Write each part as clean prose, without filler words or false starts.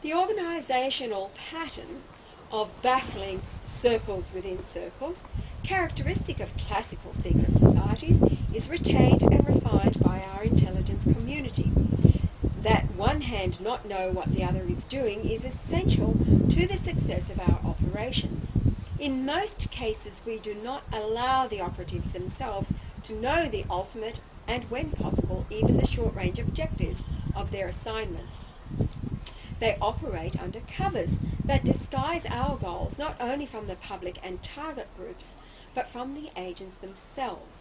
The organisational pattern of baffling circles within circles, characteristic of classical secret societies, is retained and refined by our intelligence community. That one hand not know what the other is doing is essential to the success of our operations. In most cases, we do not allow the operatives themselves to know the ultimate and, when possible, even the short-range objectives of their assignments. They operate under covers that disguise our goals not only from the public and target groups, but from the agents themselves.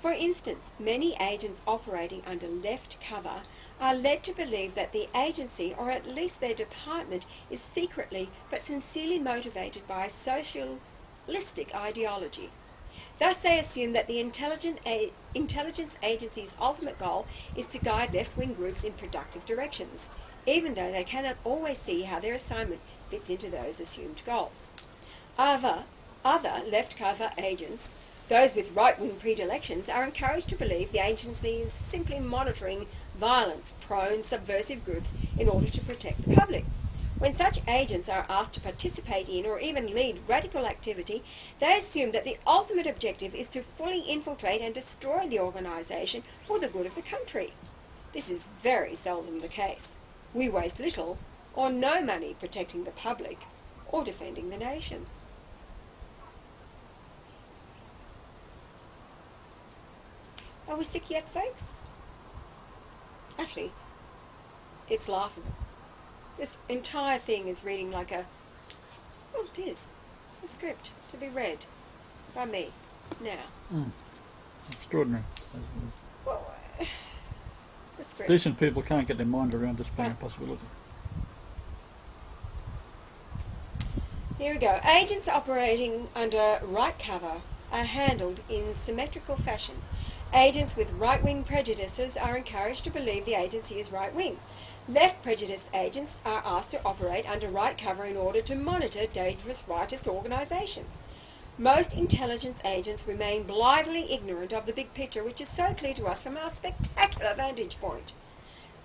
For instance, many agents operating under left cover are led to believe that the agency, or at least their department, is secretly but sincerely motivated by a socialistic ideology. Thus they assume that the intelligence agency's ultimate goal is to guide left-wing groups in productive directions, even though they cannot always see how their assignment fits into those assumed goals. Other left-cover agents, those with right-wing predilections, are encouraged to believe the agency is simply monitoring violence-prone subversive groups in order to protect the public. When such agents are asked to participate in or even lead radical activity, they assume that the ultimate objective is to fully infiltrate and destroy the organisation for the good of the country. This is very seldom the case. We waste little or no money protecting the public or defending the nation. Are we sick yet, folks? Actually, it's laughable. This entire thing is reading like a script to be read by me now. Extraordinary. Well, the script. Decent people can't get their mind around this being a possibility. Here we go. Agents operating under right cover are handled in symmetrical fashion. Agents with right-wing prejudices are encouraged to believe the agency is right-wing. Left-prejudiced agents are asked to operate under right cover in order to monitor dangerous rightist organisations. Most intelligence agents remain blithely ignorant of the big picture, which is so clear to us from our spectacular vantage point.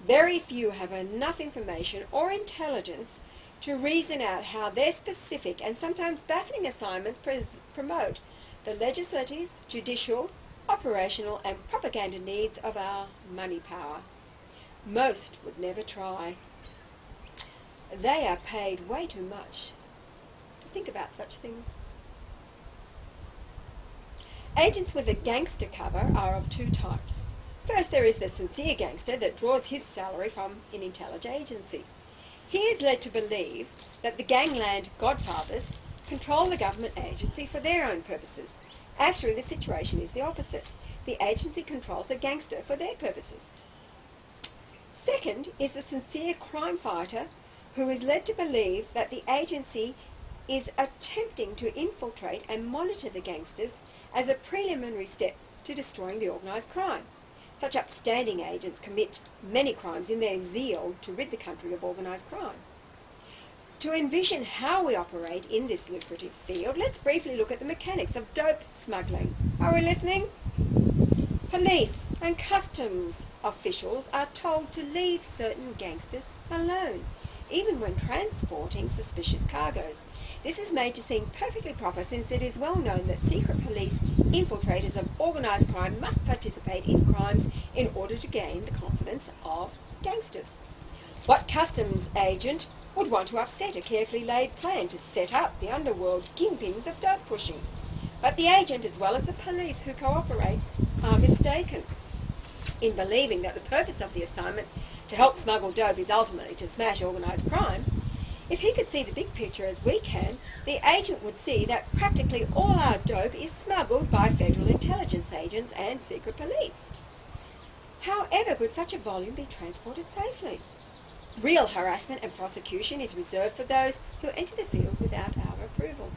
Very few have enough information or intelligence to reason out how their specific and sometimes baffling assignments promote the legislative, judicial, operational and propaganda needs of our money power. Most would never try. They are paid way too much to think about such things. Agents with a gangster cover are of two types. First, there is the sincere gangster that draws his salary from an intelligence agency. He is led to believe that the gangland godfathers control the government agency for their own purposes. Actually, the situation is the opposite. The agency controls the gangster for their purposes. Second is the sincere crime fighter who is led to believe that the agency is attempting to infiltrate and monitor the gangsters as a preliminary step to destroying the organised crime. Such upstanding agents commit many crimes in their zeal to rid the country of organised crime. To envision how we operate in this lucrative field, let's briefly look at the mechanics of dope smuggling. Are we listening? Police and customs officials are told to leave certain gangsters alone, even when transporting suspicious cargoes. This is made to seem perfectly proper, since it is well known that secret police infiltrators of organised crime must participate in crimes in order to gain the confidence of gangsters. What customs agent would want to upset a carefully laid plan to set up the underworld kingpins of dope pushing? But the agent, as well as the police who cooperate, are mistaken in believing that the purpose of the assignment to help smuggle dope is ultimately to smash organised crime. If he could see the big picture as we can, the agent would see that practically all our dope is smuggled by federal intelligence agents and secret police. However could such a volume be transported safely? Real harassment and prosecution is reserved for those who enter the field without our approval.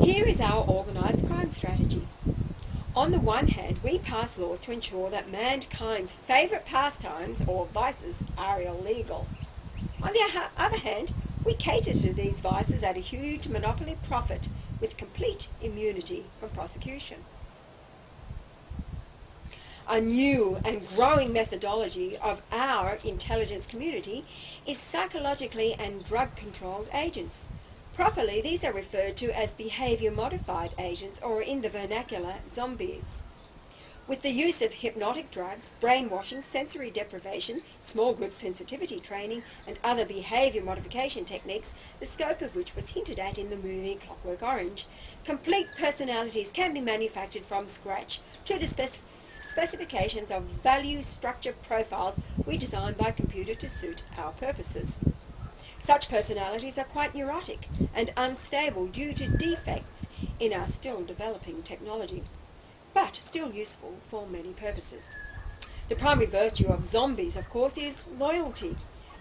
Here is our organised crime strategy. On the one hand, we pass laws to ensure that mankind's favourite pastimes or vices are illegal. On the other hand, we cater to these vices at a huge monopoly profit with complete immunity from prosecution. A new and growing methodology of our intelligence community is psychologically and drug-controlled agents. Properly, these are referred to as behavior-modified agents, or in the vernacular, zombies. With the use of hypnotic drugs, brainwashing, sensory deprivation, small group sensitivity training, and other behaviour modification techniques, the scope of which was hinted at in the movie Clockwork Orange, complete personalities can be manufactured from scratch to the specifications of value structure profiles we design by computer to suit our purposes. Such personalities are quite neurotic and unstable due to defects in our still developing technology, but still useful for many purposes. The primary virtue of zombies, of course, is loyalty.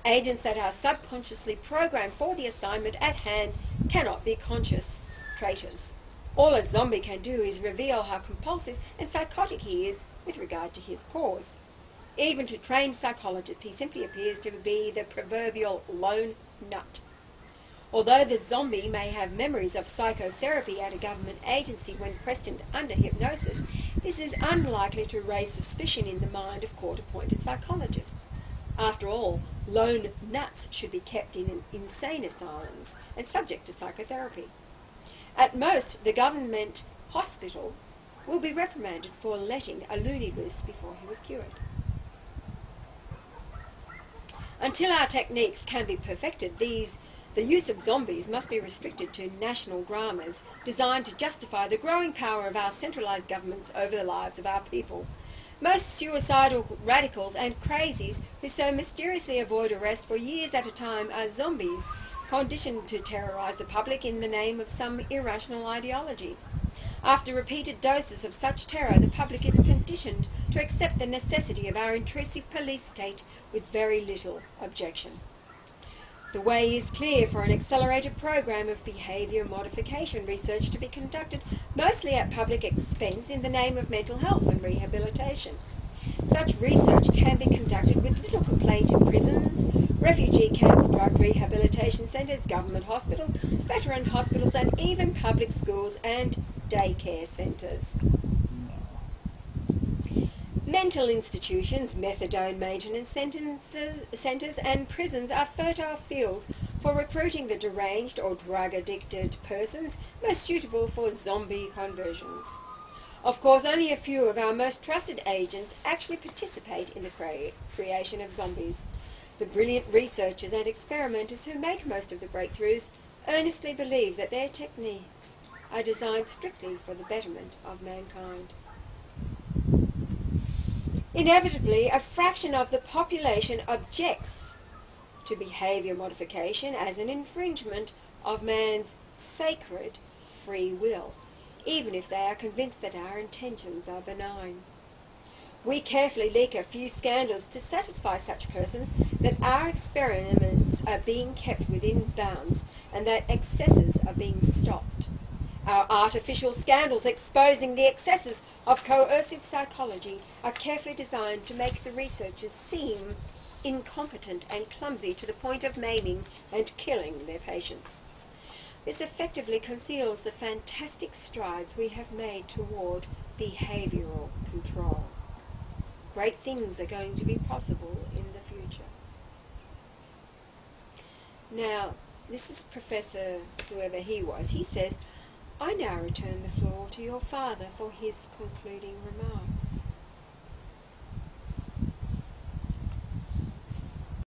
Agents that are subconsciously programmed for the assignment at hand cannot be conscious traitors. All a zombie can do is reveal how compulsive and psychotic he is with regard to his cause. Even to trained psychologists, he simply appears to be the proverbial lone nut. Although the zombie may have memories of psychotherapy at a government agency when questioned under hypnosis, this is unlikely to raise suspicion in the mind of court-appointed psychologists. After all, lone nuts should be kept in insane asylums and subject to psychotherapy. At most, the government hospital will be reprimanded for letting a loony loose before he was cured. Until our techniques can be perfected, the use of zombies must be restricted to national dramas designed to justify the growing power of our centralised governments over the lives of our people. Most suicidal radicals and crazies who so mysteriously avoid arrest for years at a time are zombies, conditioned to terrorise the public in the name of some irrational ideology. After repeated doses of such terror, the public is conditioned to accept the necessity of our intrusive police state with very little objection. The way is clear for an accelerated program of behaviour modification research to be conducted mostly at public expense in the name of mental health and rehabilitation. Such research can be conducted with little complaint in prisons, refugee camps, drug rehabilitation centres, government hospitals, veteran hospitals, and even public schools and daycare centres. Mental institutions, methadone maintenance centres and prisons are fertile fields for recruiting the deranged or drug-addicted persons most suitable for zombie conversions. Of course, only a few of our most trusted agents actually participate in the creation of zombies. The brilliant researchers and experimenters who make most of the breakthroughs earnestly believe that their techniques are designed strictly for the betterment of mankind. Inevitably, a fraction of the population objects to behaviour modification as an infringement of man's sacred free will, even if they are convinced that our intentions are benign. We carefully leak a few scandals to satisfy such persons that our experiments are being kept within bounds and that excesses are being stopped. Our artificial scandals exposing the excesses of coercive psychology are carefully designed to make the researchers seem incompetent and clumsy to the point of maiming and killing their patients. This effectively conceals the fantastic strides we have made toward behavioural control. Great things are going to be possible in the future. Now, this is Professor whoever he was. He says, "I now return the floor to your father for his concluding remarks."